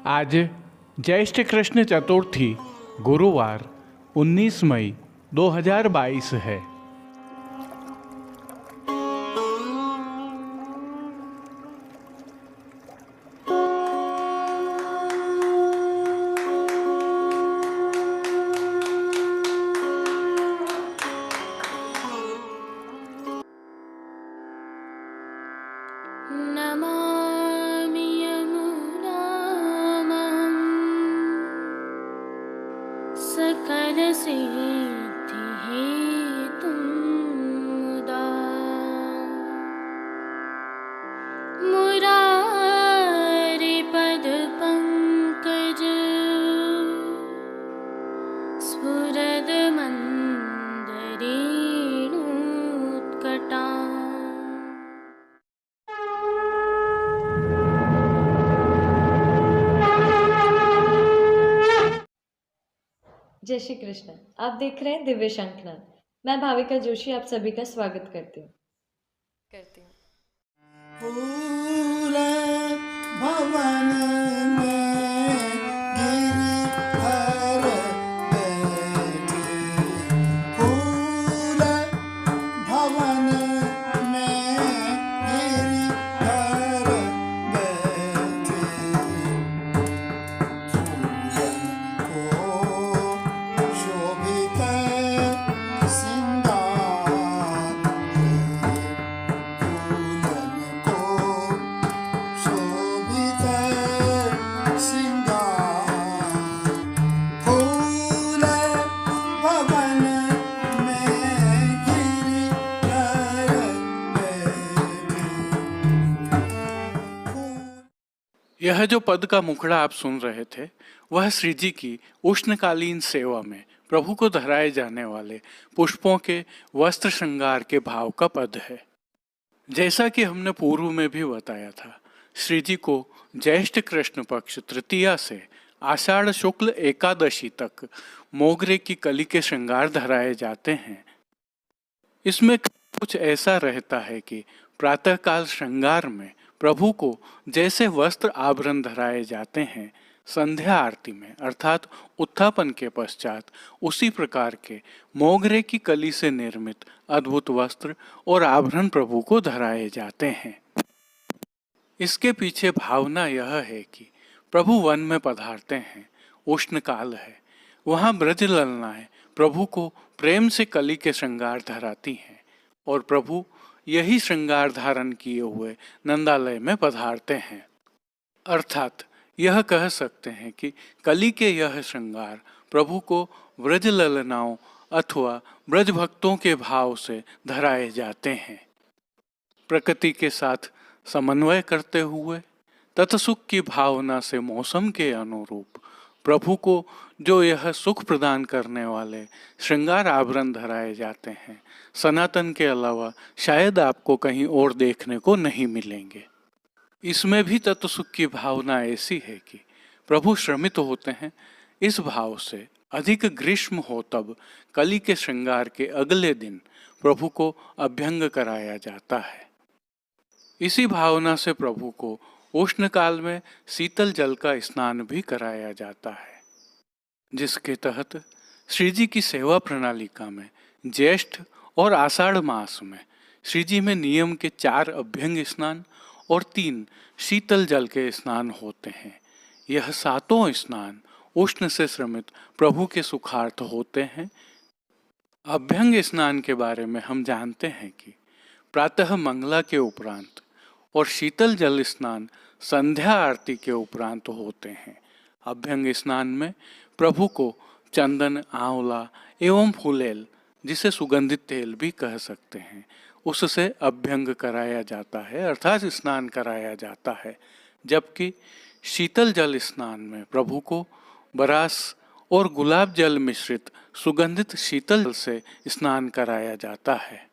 आज ज्येष्ठ कृष्ण चतुर्थी गुरुवार 19 मई 2022 है। नमामि यमुनामहं सकलसिद्धिहेतुं मुदा मुरारिपदपङ्कज स्फुरदमन्दरेणुत्कटा। जय श्री कृष्ण। आप देख रहे हैं दिव्य शंखनाद। मैं भाविका जोशी आप सभी का स्वागत करती हूँ। पूरे भवन में गिरिधर बैठी, पूरे भवन में गिरिधर बैठी, सूरन को शोभित सिंगार, दुल्हन को शोभित सिंगार, फूल भवन में गिरिधर बैठी। यह जो पद का मुखड़ा आप सुन रहे थे वह श्री जी की उष्णकालीन सेवा में प्रभु को धराए जाने वाले पुष्पों के वस्त्र श्रृंगार के भाव का पद है। जैसा कि हमने पूर्व में भी बताया था, श्री जी को ज्येष्ठ कृष्ण पक्ष तृतीया से आषाढ़ शुक्ल एकादशी तक मोगरे की कली के श्रृंगार धराए जाते हैं। इसमें कुछ ऐसा रहता है कि प्रातःकाल श्रृंगार में प्रभु को जैसे वस्त्र आभरण धराए जाते हैं, संध्या आरती में अर्थात उत्थापन के पश्चात उसी प्रकार के मोगरे की कली से निर्मित अद्भुत वस्त्र और आभरण प्रभु को धराए जाते हैं। इसके पीछे भावना यह है कि प्रभु वन में पधारते हैं, उष्णकाल है, वहाँ ब्रज ललनाएं प्रभु को प्रेम से कली के श्रृंगार धराती हैं और प्रभु यही श्रृंगार धारण किए हुए नंदालय में पधारते हैं। अर्थात यह कह सकते हैं कि कली के यह श्रृंगार प्रभु को ब्रज ललनाओं अथवा ब्रज भक्तों के भाव से धराए जाते हैं। प्रकृति के साथ समन्वय करते हुए तत्सुख की भावना से मौसम के अनुरूप प्रभु को जो यह सुख प्रदान करने वाले श्रृंगार आभरण धराए जाते हैं, सनातन के अलावा शायद आपको कहीं और देखने को नहीं मिलेंगे। इसमें भी तत्सुख की भावना ऐसी है कि प्रभु श्रमित होते हैं, इस भाव से अधिक ग्रीष्म हो तब कली के श्रृंगार के अगले दिन प्रभु को अभ्यंग कराया जाता है। इसी भावना से प्रभु को उष्ण काल में शीतल जल का स्नान भी कराया जाता है, जिसके तहत श्री जी की सेवा प्रणालिका में ज्येष्ठ और आषाढ़ मास में श्री जी में नियम के 4 अभ्यंग स्नान और 3 शीतल जल के स्नान होते हैं। यह 7 स्नान उष्ण से श्रमित प्रभु के सुखार्थ होते हैं। अभ्यंग स्नान के बारे में हम जानते हैं कि प्रातः मंगला के उपरांत और शीतल जल स्नान संध्या आरती के उपरांत होते हैं। अभ्यंग स्नान में प्रभु को चंदन, आंवला एवं फूलेल, जिसे सुगंधित तेल भी कह सकते हैं, उससे अभ्यंग कराया जाता है अर्थात स्नान कराया जाता है। जबकि शीतल जल स्नान में प्रभु को बरास और गुलाब जल मिश्रित सुगंधित शीतल जल से स्नान कराया जाता है।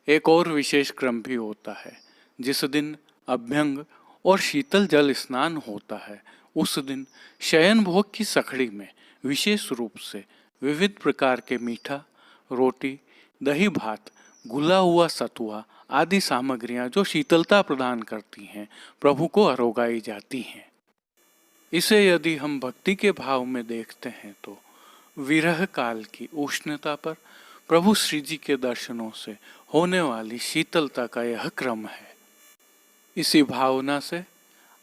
एक और विशेष क्रम भी होता है। जिस दिन अभ्यंग और शीतल जल स्नान होता है उस दिन शयन भोग की सखड़ी में विशेष रूप से विविध प्रकार के मीठा, रोटी, दही भात, घुला हुआ सतुआ आदि सामग्रियां जो शीतलता प्रदान करती हैं प्रभु को अरोगाई जाती हैं। इसे यदि हम भक्ति के भाव में देखते हैं तो विरह काल की उष्णता पर प्रभु श्री जी के दर्शनों से होने वाली शीतलता का यह क्रम है। इसी भावना से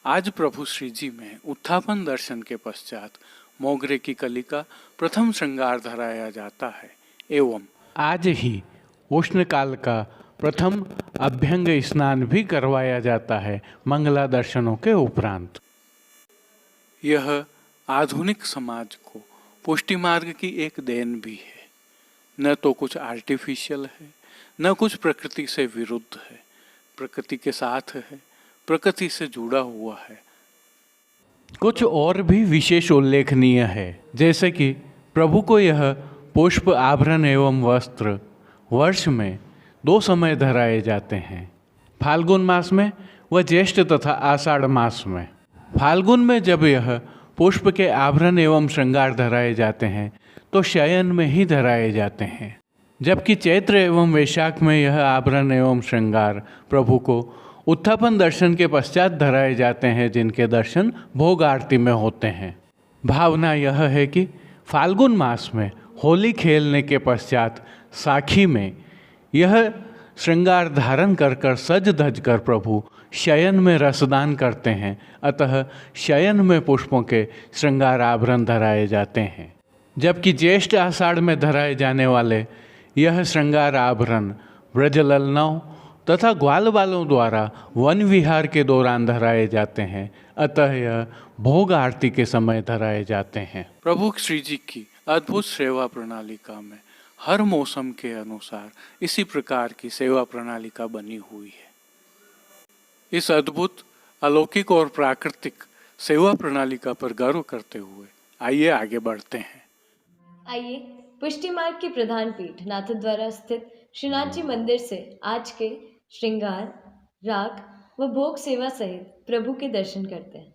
आज प्रभु श्री जी में उत्थापन दर्शन के पश्चात मोगरे की कली का प्रथम श्रृंगार धराया जाता है एवं आज ही उष्ण काल का प्रथम अभ्यंग स्नान भी करवाया जाता है मंगला दर्शनों के उपरांत। यह आधुनिक समाज को पुष्टि मार्ग की एक देन भी है। न तो कुछ आर्टिफिशियल है, न कुछ प्रकृति से विरुद्ध है, प्रकृति के साथ है, प्रकृति से जुड़ा हुआ है। कुछ और भी विशेष उल्लेखनीय है, जैसे कि प्रभु को यह पुष्प आभरण एवं वस्त्र वर्ष में 2 समय धराए जाते हैं, फाल्गुन मास में व ज्येष्ठ तथा आषाढ़ मास में। फाल्गुन में जब यह पुष्प के आभरण एवं श्रृंगार धराए जाते हैं तो शयन में ही धराए जाते हैं, जबकि चैत्र एवं वैशाख में यह आभरण एवं श्रृंगार प्रभु को उत्थापन दर्शन के पश्चात धराए जाते हैं, जिनके दर्शन भोग आरती में होते हैं। भावना यह है कि फाल्गुन मास में होली खेलने के पश्चात साखी में यह श्रृंगार धारण कर सज धज कर प्रभु शयन में रसदान करते हैं, अतः शयन में पुष्पों के श्रृंगार आभरण धराए जाते हैं। जबकि ज्येष्ठ आषाढ़ में धराए जाने वाले यह श्रृंगार आभरण ब्रजललनाओं तथा ग्वाल बालों द्वारा वन विहार के दौरान धराए जाते हैं, अतः यह भोग आरती के समय धराए जाते हैं। प्रभु श्री जी की अद्भुत सेवा प्रणालिका में हर मौसम के अनुसार इसी प्रकार की सेवा प्रणालिका बनी हुई है। इस अद्भुत अलौकिक और प्राकृतिक सेवा प्रणालिका पर गर्व करते हुए आइए आगे बढ़ते हैं। आइए पुष्टि मार्ग की प्रधान पीठ नाथद्वारा स्थित श्रीनाथ जी मंदिर से आज के श्रृंगार, राग व भोग सेवा सहित प्रभु के दर्शन करते हैं।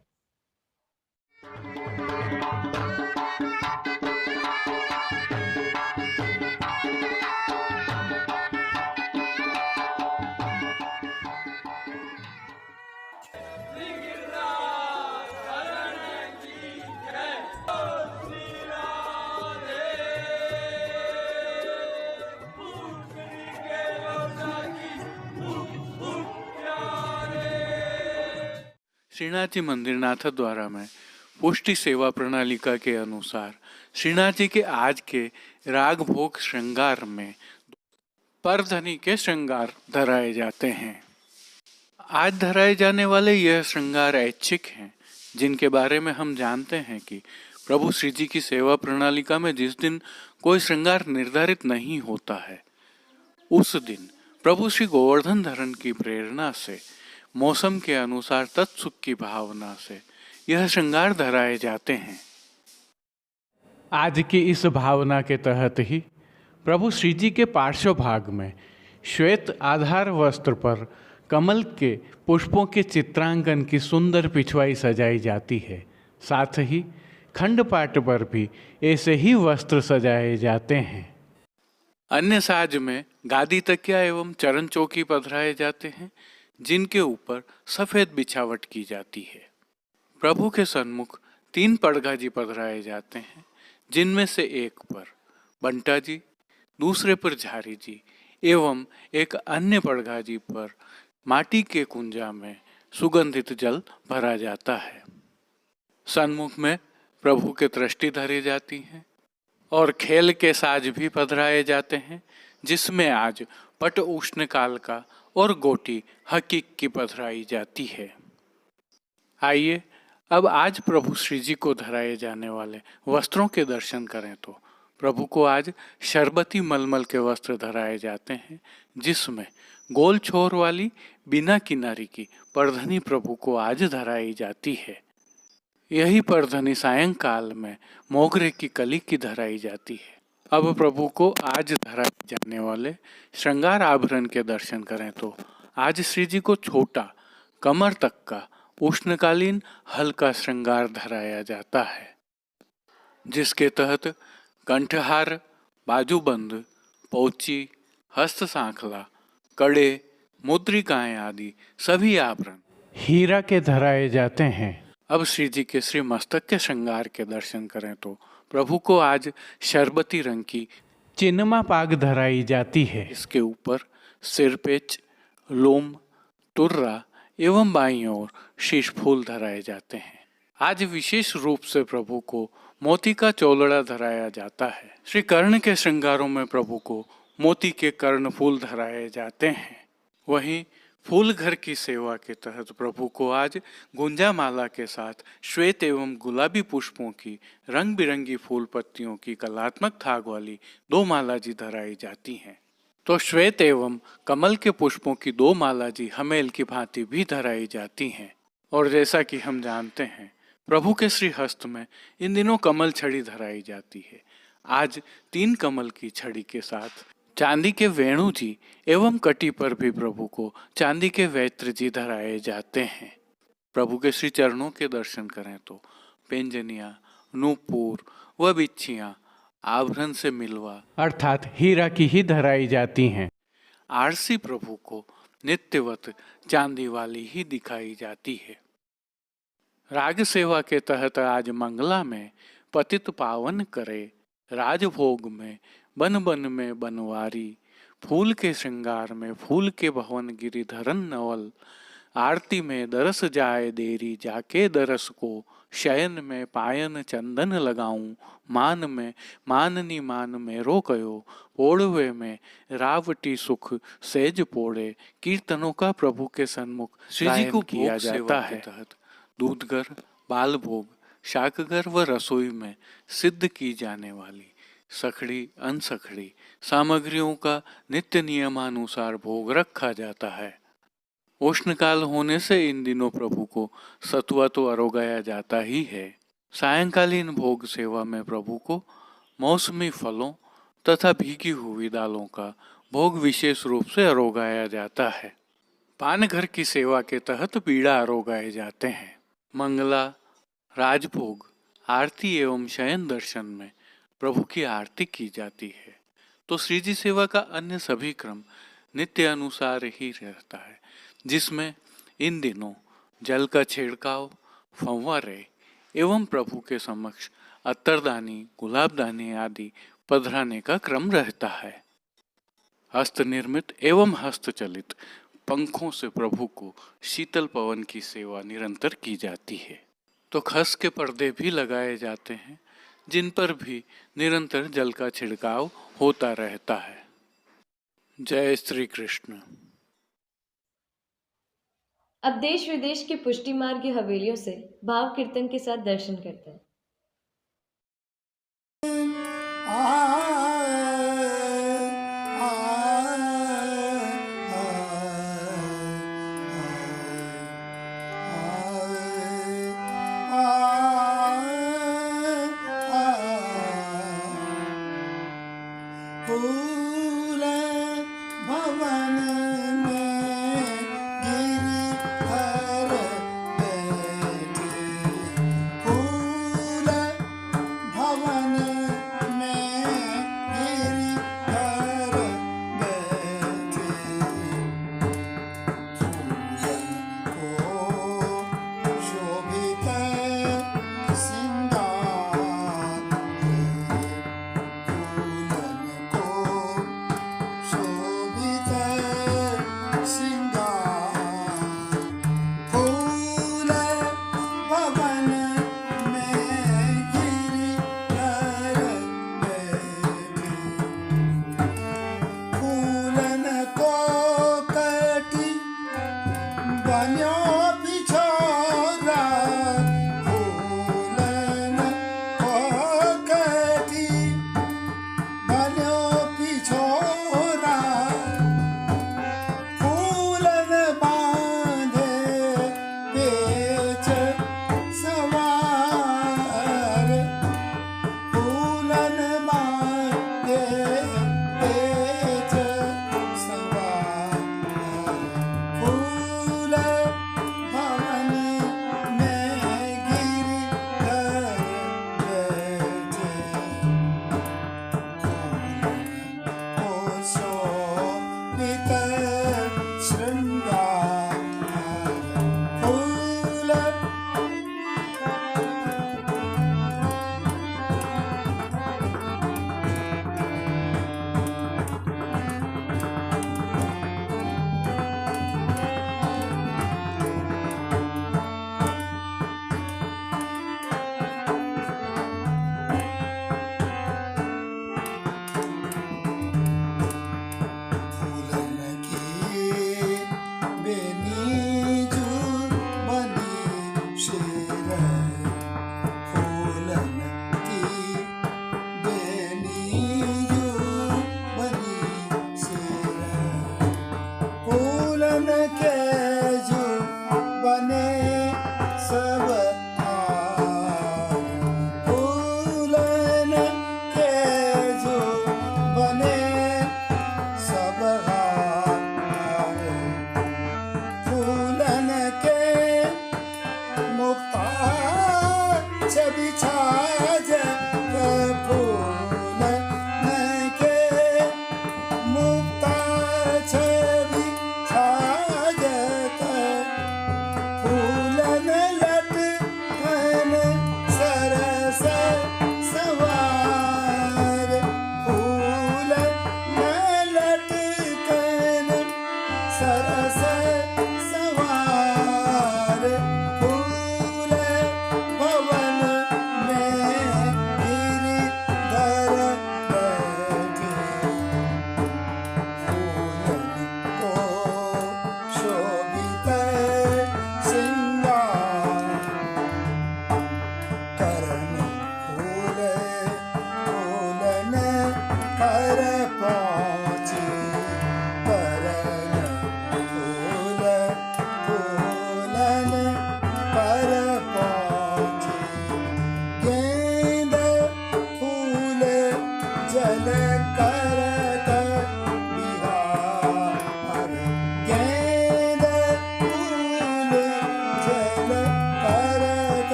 श्रीनाथ जी मंदिर नाथद्वारा में पुष्टि सेवा प्रणालिका के अनुसार श्रीनाथ जी के आज के राग भोग श्रृंगार में परधनी के श्रृंगार धराए जाते हैं। आज धराए जाने वाले यह श्रृंगार ऐच्छिक हैं, जिनके बारे में हम जानते हैं कि प्रभु श्री जी की सेवा प्रणालिका में जिस दिन कोई श्रृंगार निर्धारित नहीं होता है, उस दिन प्रभु श्री गोवर्धन धरण की प्रेरणा से मौसम के अनुसार तत्सुख की भावना से यह श्रृंगार धराए जाते हैं। आज की इस भावना के तहत ही प्रभु श्री जी के पार्श्व भाग में श्वेत आधार वस्त्र पर कमल के पुष्पों के चित्रांकन की सुंदर पिछवाई सजाई जाती है। साथ ही खंडपाट पर भी ऐसे ही वस्त्र सजाए जाते हैं। अन्य साज में गादी तकिया एवं चरण चौकी पधराए जाते हैं, जिनके ऊपर सफेद बिछावट की जाती है। प्रभु के सन्मुख 3 पड़गा जी पधराए जाते हैं, जिनमें से एक पर बंटा जी, दूसरे पर झारी जी एवं एक अन्य पड़गा जी पर माटी के कुंजा में सुगंधित जल भरा जाता है। सन्मुख में प्रभु के दृष्टि धरी जाती हैं और खेल के साज भी पधराए जाते हैं, जिसमें आज पट उष्ण काल का और गोटी हकीक की पधराई जाती है। आइए अब आज प्रभु श्री जी को धराए जाने वाले वस्त्रों के दर्शन करें तो प्रभु को आज शरबती मलमल के वस्त्र धराए जाते हैं, जिसमें गोल छोर वाली बिना किनारी की परधनी प्रभु को आज धराई जाती है। यही परधनी सायंकाल में मोगरे की कली की धराई जाती है। अब प्रभु को आज धराए जाने वाले श्रृंगार आभरण के दर्शन करें तो आज श्री जी को छोटा कमर तक का उष्णकालीन हल्का श्रृंगार धराया जाता है, जिसके तहत कंठहार, बाजूबंद, पौची, हस्त सांखला, कड़े, मुद्रिकाएं आदि सभी आभरण हीरा के धराए जाते हैं। अब श्री जी के श्री मस्तक के श्रृंगार के दर्शन करें तो प्रभु को आज शरबती रंग की चिन्नमा पाग धराई जाती है। इसके ऊपर सिरपेच, लोम, तुर्रा एवं बाईं ओर शीश फूल धराए जाते हैं। आज विशेष रूप से प्रभु को मोती का चौलड़ा धराया जाता है। श्री कर्ण के श्रृंगारों में प्रभु को मोती के कर्ण फूल धराए जाते हैं। वहीं फूल घर की सेवा के तहत प्रभु को आज गुंजा माला के साथ श्वेत एवं गुलाबी पुष्पों की रंग बिरंगी फूल पत्तियों की कलात्मक थाग वाली 2 माला जी धराई जाती हैं। तो श्वेत एवं कमल के पुष्पों की 2 माला जी हमेल की भांति भी धराई जाती हैं। और जैसा कि हम जानते हैं प्रभु के श्री हस्त में इन दिनों कमल छड़ी धराई जाती है। आज 3 कमल की छड़ी के साथ चांदी के वेणु जी एवं कटी पर भी प्रभु को चांदी के वैत्र जी धराए जाते हैं। प्रभु के श्री चरणों के दर्शन करें तो पेंजनिया, नूपुर व बिच्छियां आभरण से मिलवा अर्थात हीरा की ही धराई जाती हैं। आरसी प्रभु को नित्यवत चांदी वाली ही दिखाई जाती है। राग सेवा के तहत आज मंगला में पतित पावन करे, राजभोग में बन बन में बनवारी, फूल के श्रृंगार में फूल के भवन गिरिधरन नवल, आरती में दरस जाए देरी जाके दरस को, शयन में पायन चंदन लगाऊं, मान में माननी मान में रोकयो, पोड़वे में रावटी सुख सेज पोड़े। कीर्तनों का प्रभु के सन्मुख श्री जी को किया जाता है। दूधगर, बाल भोग, शाकगर व रसोई में सिद्ध की जाने वाली सखड़ी अनसखड़ी सामग्रियों का नित्य नियमानुसार भोग रखा जाता है। उष्णकाल होने से इन दिनों प्रभु को सतुआ तो अरोगाया जाता ही है। सायंकालीन भोग सेवा में प्रभु को मौसमी फलों तथा भीगी हुई दालों का भोग विशेष रूप से अरोगाया जाता है। पान घर की सेवा के तहत पीड़ा अरोगाए जाते हैं। मंगला, राजभोग, आरती एवं शयन दर्शन में प्रभु की आरती की जाती है। तो श्री जी सेवा का अन्य सभी क्रम नित्य अनुसार ही रहता है, जिसमें इन दिनों जल का छिड़काव, फंवारे एवं प्रभु के समक्ष अत्तरदानी, गुलाबदानी आदि पधराने का क्रम रहता है। हस्त निर्मित एवं हस्तचलित पंखों से प्रभु को शीतल पवन की सेवा निरंतर की जाती है। तो खस के पर्दे भी लगाए जाते हैं, जिन पर भी निरंतर जल का छिड़काव होता रहता है। जय श्री कृष्ण। अब देश विदेश की पुष्टि मार्ग की हवेलियों से भाव कीर्तन के साथ दर्शन करते हैं। फूल भवन में गिरिधर बैठी, फूल भवन में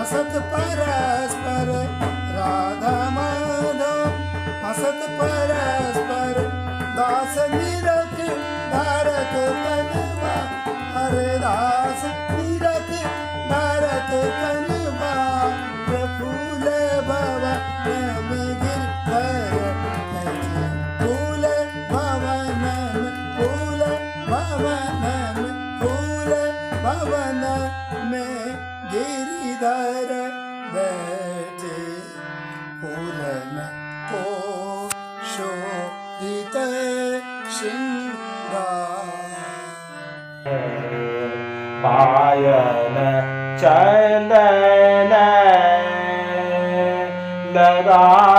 हसत परस्पर राधा माधव हसत परस्पर दास निरख भारत तनवा हरे दास निरख भारत तनवा प्रफुल्ल भवन में गिरधर फूल भवन में फूल भवन में फूल भवन में गिरिधर बैठे फूलन को शोभित श्रृंगार पायन चंदन लगाऊं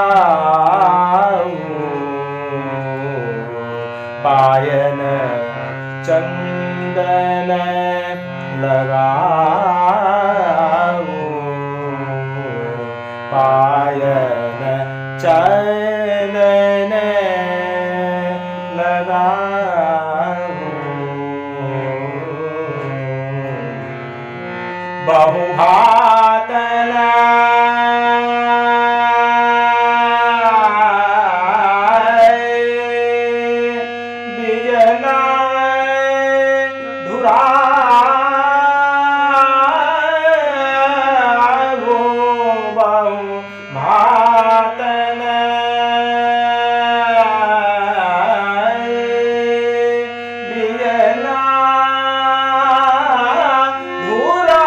पायन चंदन लगाऊं पायन चंदन लगाऊं बहुभातन बिजना धुरा गो बहुभातन बिजना धुरा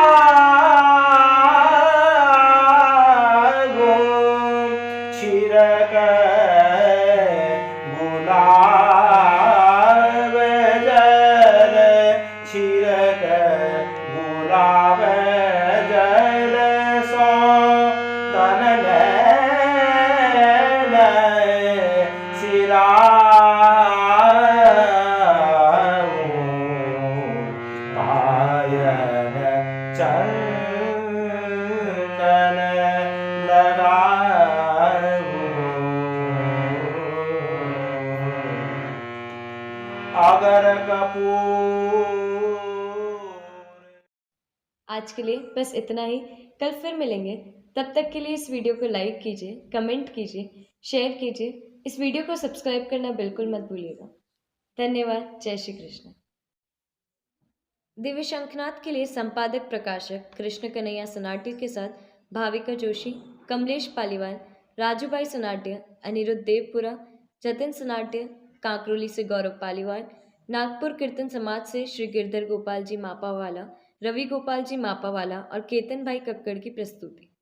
छिरक गुलाब जल छिरक गुलाब जल सो तन सिरा पायन चंदन अगर कपूर। आज के लिए बस इतना ही। कल फिर मिलेंगे। तब तक के लिए इस वीडियो को लाइक कीजिए, कमेंट कीजिए, शेयर कीजिए। इस वीडियो को सब्सक्राइब करना बिल्कुल मत भूलिएगा। धन्यवाद। जय श्री कृष्ण। दिव्य शंखनाद के लिए संपादक प्रकाशक कृष्ण कन्हैया सनाट्य के साथ भाविका जोशी, कमलेश पालीवाल, राजूभाई सनाट्य, अनिरुद्ध देवपुरा, जतिन सनाट्य, कांकरोली से गौरव पालीवाल, नागपुर कीर्तन समाज से श्री गिरधर गोपाल जी मापावाला, रवि गोपाल जी मापावाला और केतन भाई कक्कड़ की प्रस्तुति।